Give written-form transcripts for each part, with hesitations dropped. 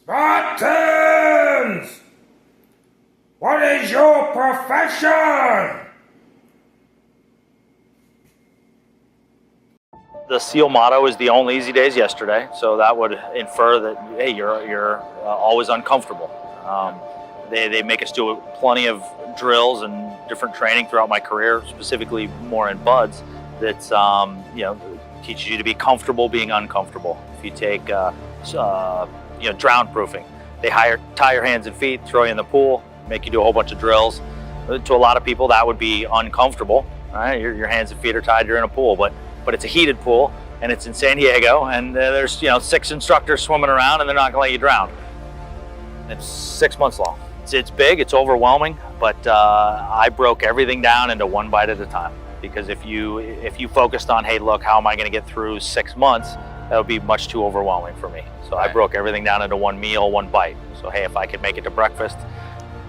Spartans! What is your profession? The SEAL motto is the only easy days yesterday, so that would infer that, hey, you're always uncomfortable. They make us do plenty of drills and different training throughout my career, specifically more in buds, that's teaches you to be comfortable being uncomfortable. If you take drown proofing, they tie your hands and feet, throw you in the pool, make you do a whole bunch of drills. To a lot of people, that would be uncomfortable. Right? Your hands and feet are tied, you're in a pool, but it's a heated pool and it's in San Diego, and there's 6 instructors swimming around and they're not gonna let you drown. It's 6 months long. It's big, it's overwhelming, but I broke everything down into one bite at a time. Because if you focused on, hey, look, how am I gonna get through 6 months, that would be much too overwhelming for me. So I broke everything down into one meal, one bite. So hey, if I could make it to breakfast,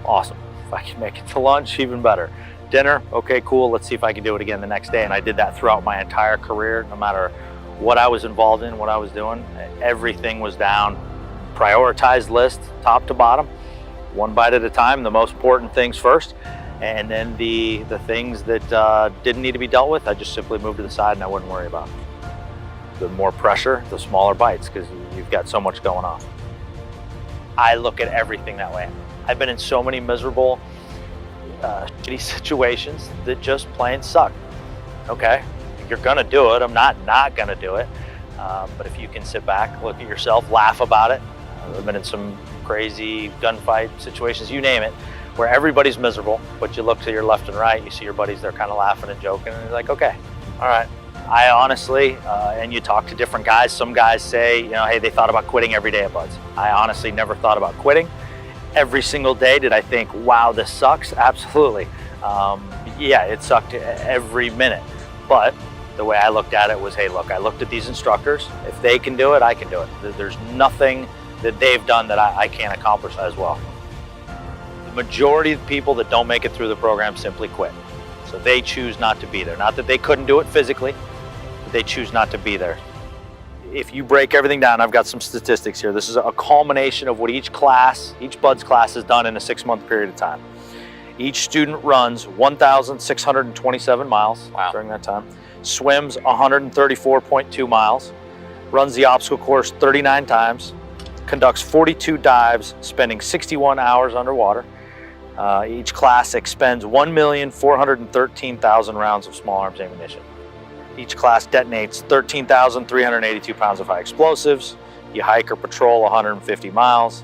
awesome. If I could make it to lunch, even better. Dinner, okay, cool, let's see if I can do it again the next day. And I did that throughout my entire career, no matter what I was involved in, what I was doing. Everything was down, prioritized list, top to bottom, one bite at a time, the most important things first. And then the things that didn't need to be dealt with, I just simply moved to the side and I wouldn't worry about. The more pressure, the smaller bites, because you've got so much going on. I look at everything that way. I've been in so many miserable, shitty situations that just plain suck. Okay, you're gonna do it. I'm not gonna do it. But if you can sit back, look at yourself, laugh about it. I've been in some crazy gunfight situations, you name it, where everybody's miserable, but you look to your left and right, you see your buddies, they're kind of laughing and joking, and you're like, okay, all right. I honestly, and you talk to different guys, some guys say, hey, they thought about quitting every day at Buds. I honestly never thought about quitting. Every single day, did I think, wow, this sucks? Absolutely. Yeah, it sucked every minute. But the way I looked at it was, hey, look, I looked at these instructors. If they can do it, I can do it. There's nothing that they've done that I can't accomplish as well. The majority of people that don't make it through the program simply quit. So they choose not to be there. Not that they couldn't do it physically, but they choose not to be there. If you break everything down, I've got some statistics here. This is a culmination of what each Buds class has done in a 6-month period of time. Each student runs 1,627 miles during that time, swims 134.2 miles, runs the obstacle course 39 times, conducts 42 dives, spending 61 hours underwater. Each class expends 1,413,000 rounds of small arms ammunition. Each class detonates 13,382 pounds of high explosives. You hike or patrol 150 miles.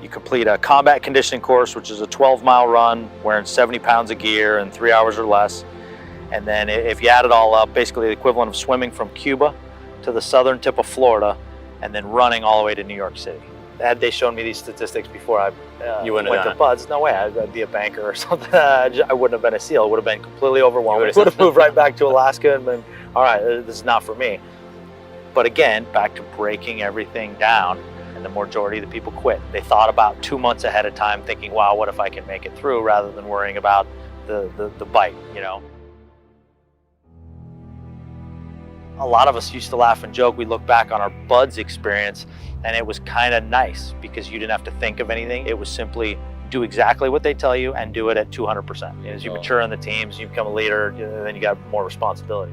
You complete a combat conditioning course, which is a 12-mile run, wearing 70 pounds of gear in 3 hours or less. And then if you add it all up, basically the equivalent of swimming from Cuba to the southern tip of Florida, and then running all the way to New York City. Had they shown me these statistics before I went to Buds, no way, I'd be a banker or something. I wouldn't have been a SEAL. It would have been completely overwhelming. I would have moved right back to Alaska and been, all right, this is not for me. But again, back to breaking everything down, and the majority of the people quit. They thought about 2 months ahead of time, thinking, wow, what if I can make it through, rather than worrying about the bite, A lot of us used to laugh and joke. We look back on our Buds experience, and it was kind of nice because you didn't have to think of anything. It was simply do exactly what they tell you and do it at 200%. As you mature in the teams, you become a leader, then you got more responsibility.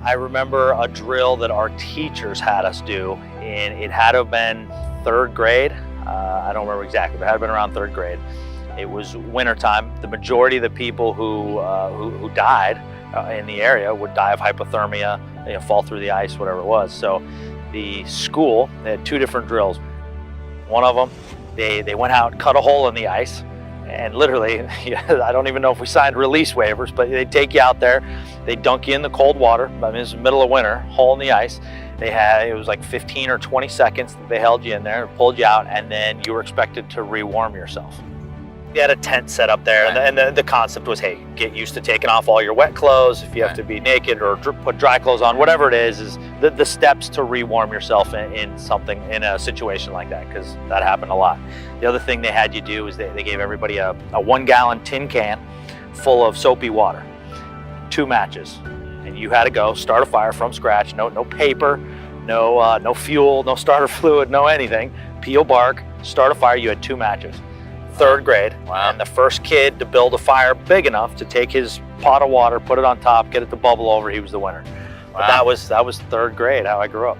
I remember a drill that our teachers had us do, and it had to have been 3rd grade. I don't remember exactly, but it had to have been around 3rd grade. It was wintertime. The majority of the people who died in the area would die of hypothermia, fall through the ice, whatever it was. So the school, they had 2 different drills. One of them, they went out, cut a hole in the ice, and literally, I don't even know if we signed release waivers, but they take you out there, they dunk you in the cold water. I mean, it was the middle of winter, hole in the ice. It was like 15 or 20 seconds that they held you in there, pulled you out, and then you were expected to rewarm yourself. You had a tent set up there, and the concept was, hey, get used to taking off all your wet clothes. If you have to be naked or put dry clothes on, whatever it is the steps to rewarm yourself in a situation like that, because that happened a lot. The other thing they had you do is they gave everybody a 1-gallon tin can full of soapy water, 2 matches, and you had to go start a fire from scratch. No paper, no fuel, no starter fluid, no anything. Peel bark, start a fire. You had 2 matches. 3rd grade. Wow. And the first kid to build a fire big enough to take his pot of water, put it on top, get it to bubble over, he was the winner. Wow. But that was 3rd grade, how I grew up.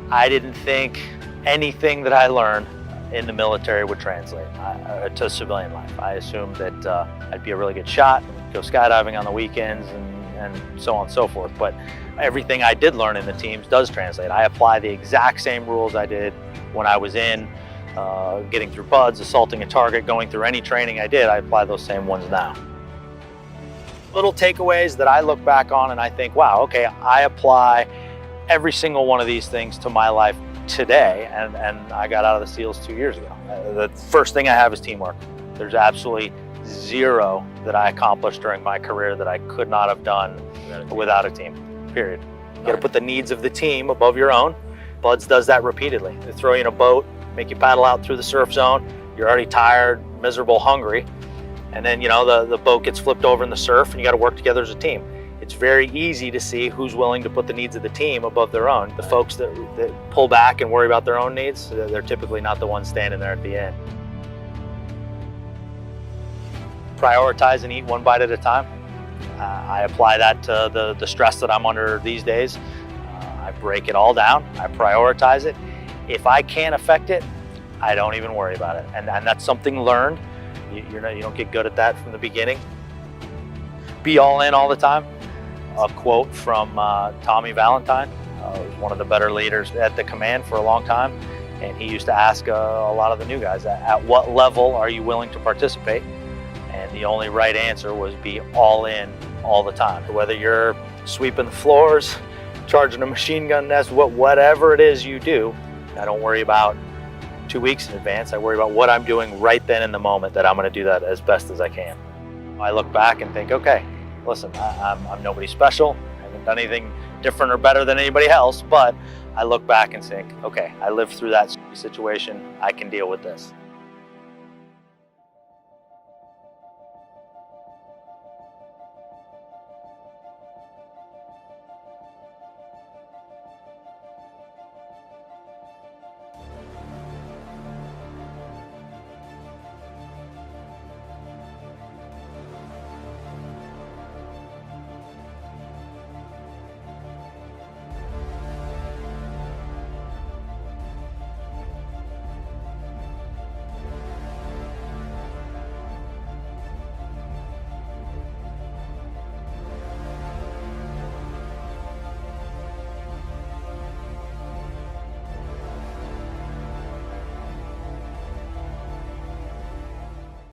I didn't think anything that I learned in the military would translate to civilian life. I assumed that I'd be a really good shot, go skydiving on the weekends, and so on and so forth. But everything I did learn in the teams does translate. I apply the exact same rules I did when I was in, getting through buds, assaulting a target, going through any training I did. I apply those same ones now. Little takeaways that I look back on and I think, wow, okay, I apply every single one of these things to my life today, and I got out of the SEALs 2 years ago. The first thing I have is teamwork. There's absolutely zero that I accomplished during my career that I could not have done without a team, period. You gotta put the needs of the team above your own. Buds does that repeatedly. They throw you in a boat, make you paddle out through the surf zone. You're already tired, miserable, hungry. And then, the boat gets flipped over in the surf and you gotta work together as a team. It's very easy to see who's willing to put the needs of the team above their own. The folks that pull back and worry about their own needs, they're typically not the ones standing there at the end. Prioritize and eat one bite at a time. I apply that to the stress that I'm under these days. I break it all down, I prioritize it. If I can't affect it, I don't even worry about it. And that's something learned. You don't get good at that from the beginning. Be all in all the time. A quote from Tommy Valentine, who's one of the better leaders at the command for a long time. And he used to ask a lot of the new guys, at what level are you willing to participate? And the only right answer was be all in all the time. Whether you're sweeping the floors, charging a machine gun nest, whatever it is you do, I don't worry about 2 weeks in advance. I worry about what I'm doing right then in the moment, that I'm going to do that as best as I can. I look back and think, okay, listen, I'm nobody special. I haven't done anything different or better than anybody else, but I look back and think, okay, I lived through that situation. I can deal with this.